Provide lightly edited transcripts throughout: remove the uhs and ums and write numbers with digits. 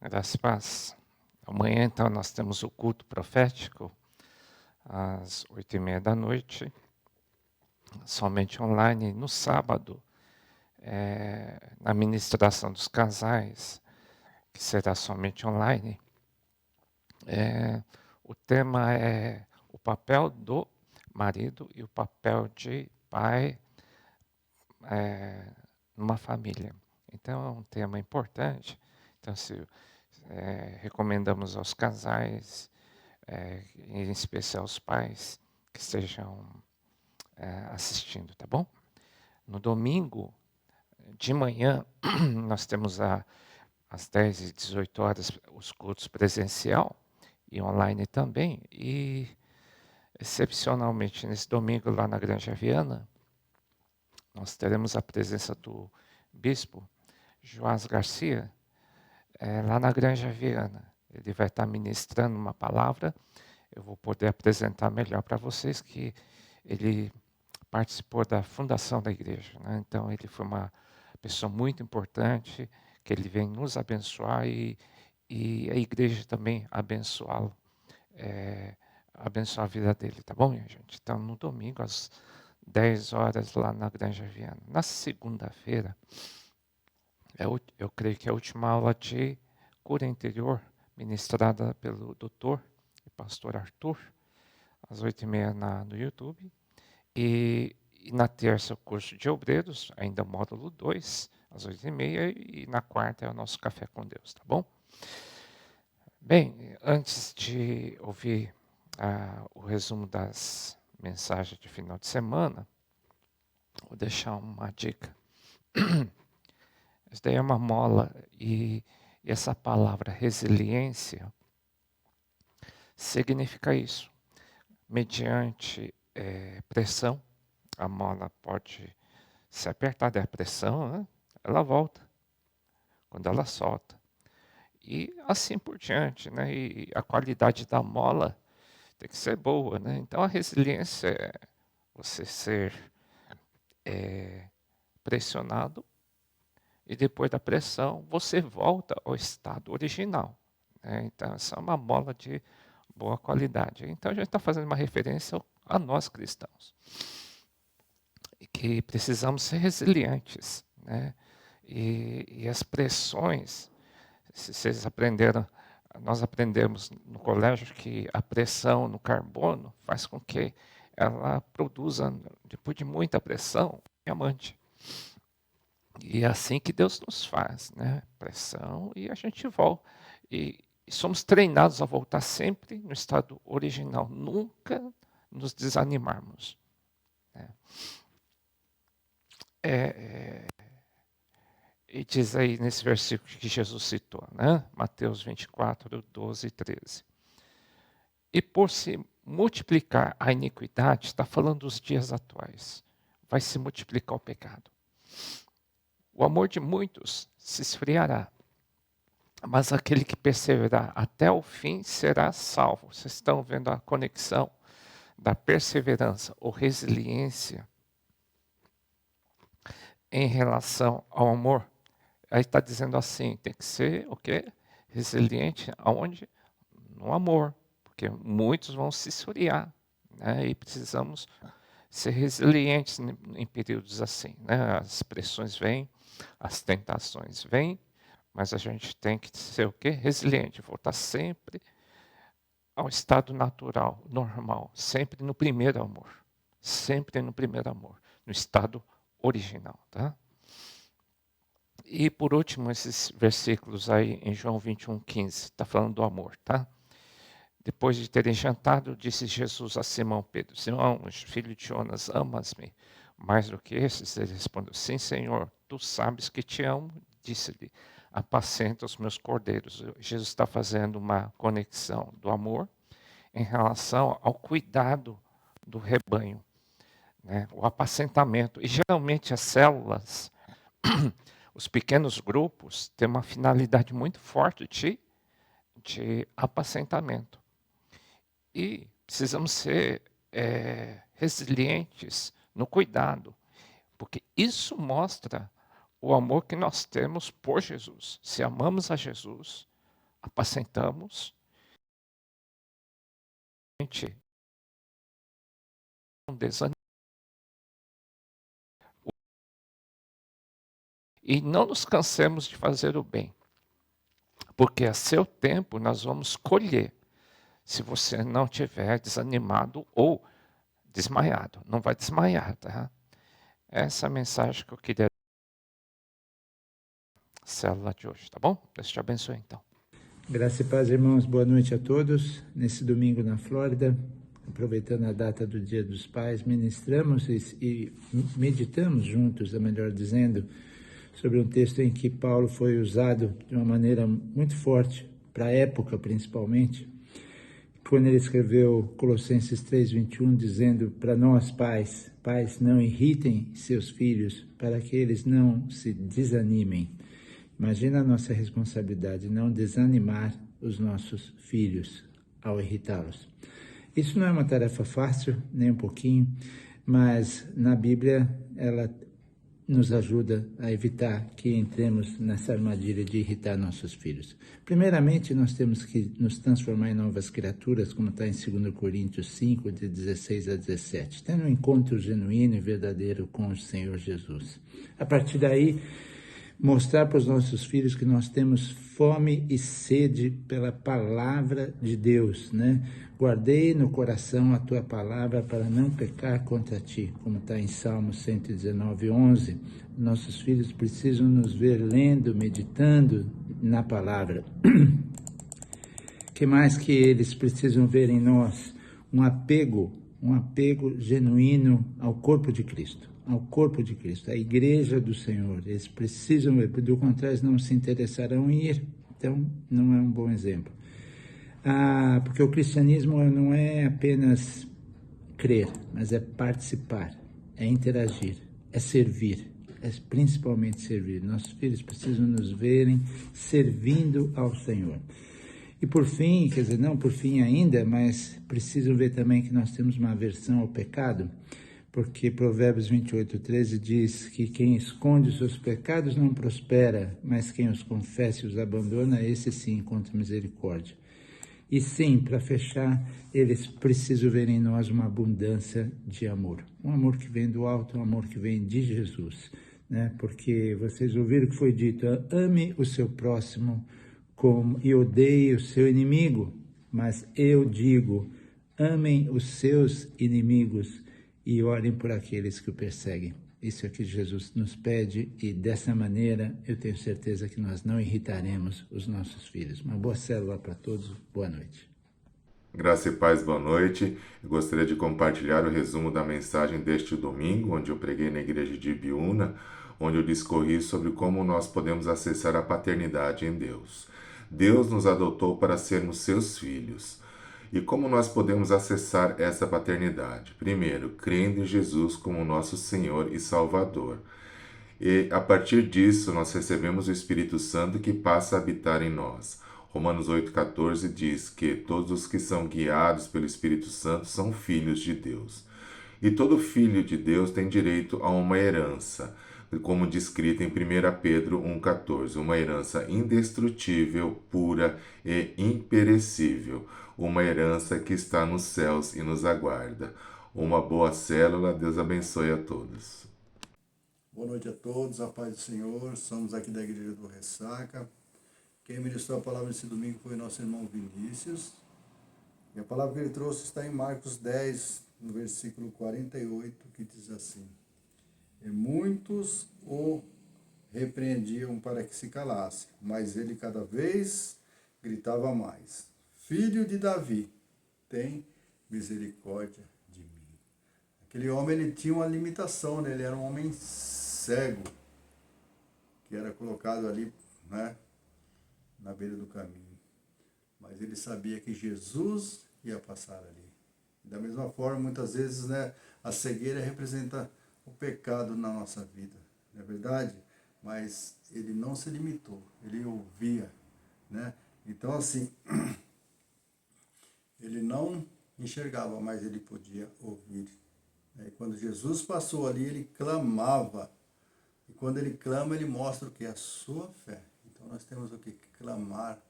Graças a paz. Amanhã, então, nós temos o culto profético, às 8h30 da noite, somente online. No sábado, na ministração dos casais, que será somente online, o tema é o papel do marido e o papel de pai numa família. Então, é um tema importante. Então, recomendamos aos casais, em especial os pais, que estejam assistindo, tá bom? No domingo, de manhã, nós temos às 10 e 18 horas os cultos presencial e online também. E, excepcionalmente, nesse domingo, lá na Granja Viana, nós teremos a presença do bispo Joás Garcia, lá na Granja Viana. Ele vai estar ministrando uma palavra. Eu vou poder apresentar melhor para vocês que ele participou da fundação da igreja, né? Então ele foi uma pessoa muito importante, que ele vem nos abençoar e a igreja também abençoá-lo, abençoar a vida dele, tá bom, minha gente? Então no domingo às 10 horas lá na Granja Viana. Na segunda-feira, eu creio que é a última aula de cura interior, ministrada pelo doutor e pastor Arthur, às 8h30 no YouTube. E na terça, o curso de obreiros, ainda módulo 2, às 8h30. E na quarta é o nosso café com Deus, tá bom? Bem, antes de ouvir o resumo das mensagens de final de semana, vou deixar uma dica. Isso daí é uma mola e essa palavra resiliência significa isso. Mediante pressão, a mola pode se apertar da pressão, né? Ela volta quando ela solta. E assim por diante, né? E a qualidade da mola tem que ser boa, né? Então a resiliência é você ser pressionado e depois da pressão você volta ao estado original, né? Então essa é uma mola de boa qualidade. Então a gente está fazendo uma referência a nós cristãos, e que precisamos ser resilientes, né? E as pressões, se vocês aprenderam, nós aprendemos no colégio que a pressão no carbono faz com que ela produza, depois de muita pressão, diamante. E é assim que Deus nos faz, né? Pressão e a gente volta. E somos treinados a voltar sempre no estado original, nunca nos desanimarmos, né? E diz aí nesse versículo que Jesus citou, né? Mateus 24, 12 e 13. E por se multiplicar a iniquidade, está falando dos dias atuais, vai se multiplicar o pecado. O amor de muitos se esfriará, mas aquele que perseverar até o fim será salvo. Vocês estão vendo a conexão da perseverança ou resiliência em relação ao amor? Aí está dizendo assim, tem que ser o quê? Resiliente aonde? No amor, porque muitos vão se esfriar, né? E precisamos ser resilientes em períodos assim, né? As pressões vêm, as tentações vêm, mas a gente tem que ser o quê? Resiliente, voltar sempre ao estado natural, normal, sempre no primeiro amor, no estado original, tá? E por último, esses versículos aí em João 21:15, está falando do amor, tá? Depois de terem jantado, disse Jesus a Simão Pedro: Simão, filho de Jonas, amas-me mais do que esses? Ele respondeu: Sim, Senhor, tu sabes que te amo. Disse-lhe: apacenta os meus cordeiros. Jesus está fazendo uma conexão do amor em relação ao cuidado do rebanho, né? O apacentamento. E geralmente as células, os pequenos grupos, têm uma finalidade muito forte de apacentamento. E precisamos ser resilientes no cuidado, porque isso mostra o amor que nós temos por Jesus. Se amamos a Jesus, apacentamos, a gente não desanima e não nos cansemos de fazer o bem, porque a seu tempo nós vamos colher, se você não tiver desanimado ou desmaiado. Não vai desmaiar, tá? Essa é a mensagem que eu queria dar na célula de hoje, tá bom? Deus te abençoe, então. Graça e paz, irmãos. Boa noite a todos. Nesse domingo na Flórida, aproveitando a data do Dia dos Pais, ministramos e meditamos juntos, melhor dizendo, sobre um texto em que Paulo foi usado de uma maneira muito forte, para a época principalmente, quando ele escreveu Colossenses 3:21, dizendo para nós pais, não irritem seus filhos para que eles não se desanimem. Imagina a nossa responsabilidade, não desanimar os nossos filhos ao irritá-los. Isso não é uma tarefa fácil, nem um pouquinho, mas na Bíblia ela nos ajuda a evitar que entremos nessa armadilha de irritar nossos filhos. Primeiramente, nós temos que nos transformar em novas criaturas, como está em 2 Coríntios 5, de 16 a 17, tendo um encontro genuíno e verdadeiro com o Senhor Jesus. A partir daí, mostrar para os nossos filhos que nós temos fome e sede pela palavra de Deus, né? Guardei no coração a tua palavra para não pecar contra ti, como está em Salmo 119, 11. Nossos filhos precisam nos ver lendo, meditando na palavra. Que mais que eles precisam ver em nós? Um apego genuíno ao corpo de Cristo. Ao corpo de Cristo, à igreja do Senhor. Eles precisam ver, do contrário, eles não se interessarão em ir. Então, não é um bom exemplo. Porque o cristianismo não é apenas crer, mas é participar, é interagir, é servir, é principalmente servir. Nossos filhos precisam nos verem servindo ao Senhor. E por fim, quer dizer, não por fim ainda, mas precisam ver também que nós temos uma aversão ao pecado, porque Provérbios 28, 13 diz que quem esconde os seus pecados não prospera, mas quem os confessa e os abandona, esse sim encontra misericórdia. E sim, para fechar, eles precisam ver em nós uma abundância de amor. Um amor que vem do alto, um amor que vem de Jesus, né? Porque vocês ouviram o que foi dito, ame o seu próximo e odeie o seu inimigo. Mas eu digo, amem os seus inimigos e orem por aqueles que o perseguem. Isso é que Jesus nos pede e dessa maneira eu tenho certeza que nós não irritaremos os nossos filhos. Uma boa célula para todos, boa noite. Graça e paz, boa noite. Eu gostaria de compartilhar o resumo da mensagem deste domingo, onde eu preguei na igreja de Ibiúna, onde eu discorri sobre como nós podemos acessar a paternidade em Deus. Deus nos adotou para sermos seus filhos. E como nós podemos acessar essa paternidade? Primeiro, crendo em Jesus como nosso Senhor e Salvador. E a partir disso, nós recebemos o Espírito Santo que passa a habitar em nós. Romanos 8,14 diz que todos os que são guiados pelo Espírito Santo são filhos de Deus. E todo filho de Deus tem direito a uma herança, como descrito em 1 Pedro 1,14, uma herança indestrutível, pura e imperecível, uma herança que está nos céus e nos aguarda. Uma boa célula, Deus abençoe a todos. Boa noite a todos, a paz do Senhor, somos aqui da Igreja do Ressaca. Quem ministrou a palavra nesse domingo foi o nosso irmão Vinícius. E a palavra que ele trouxe está em Marcos 10, no versículo 48, que diz assim: E muitos o repreendiam para que se calasse, mas ele cada vez gritava mais: Filho de Davi, tem misericórdia de mim. Aquele homem, ele tinha uma limitação, né? Ele era um homem cego, que era colocado ali, né, na beira do caminho. Mas ele sabia que Jesus ia passar ali. Da mesma forma, muitas vezes, né, a cegueira representa o pecado na nossa vida, não é verdade? Mas ele não se limitou, ele ouvia, né? Então, assim, ele não enxergava, mas ele podia ouvir. E quando Jesus passou ali, ele clamava. E quando ele clama, ele mostra o que? A sua fé. Então nós temos o que? Clamar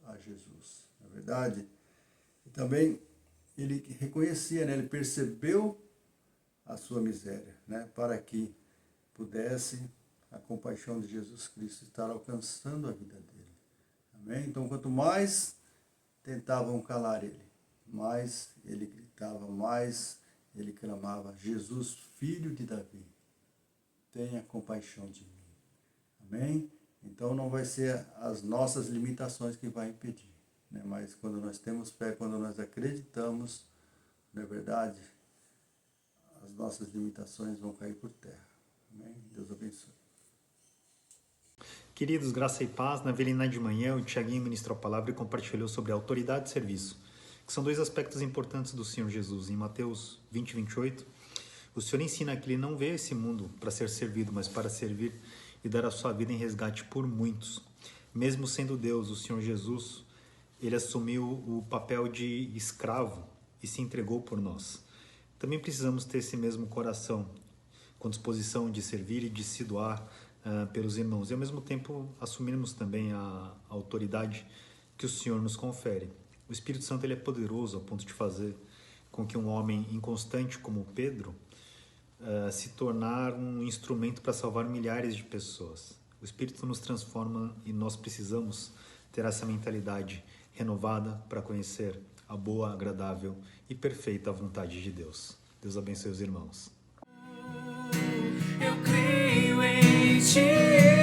a Jesus, na verdade. E também ele reconhecia, né? Ele percebeu a sua miséria, né? Para que pudesse a compaixão de Jesus Cristo estar alcançando a vida dele. Amém? Então, quanto mais tentavam calar ele, mais ele gritava, mais ele clamava: Jesus, filho de Davi, tenha compaixão de mim. Amém? Então não vai ser as nossas limitações que vai impedir, né? Mas quando nós temos fé, quando nós acreditamos, não é verdade, as nossas limitações vão cair por terra. Amém? Deus abençoe. Queridos, graça e paz. Na velina de manhã, o Tiaguinho ministrou a palavra e compartilhou sobre a autoridade de serviço, que são dois aspectos importantes do Senhor Jesus. Em Mateus 20, 28, o Senhor ensina que Ele não veio a esse mundo para ser servido, mas para servir e dar a sua vida em resgate por muitos. Mesmo sendo Deus, o Senhor Jesus, Ele assumiu o papel de escravo e se entregou por nós. Também precisamos ter esse mesmo coração, com disposição de servir e de se doar pelos irmãos, e ao mesmo tempo assumirmos também a autoridade que o Senhor nos confere. O Espírito Santo ele é poderoso ao ponto de fazer com que um homem inconstante como Pedro se tornar um instrumento para salvar milhares de pessoas. O Espírito nos transforma e nós precisamos ter essa mentalidade renovada para conhecer a boa, agradável e perfeita vontade de Deus. Deus abençoe os irmãos. Eu creio em Ti.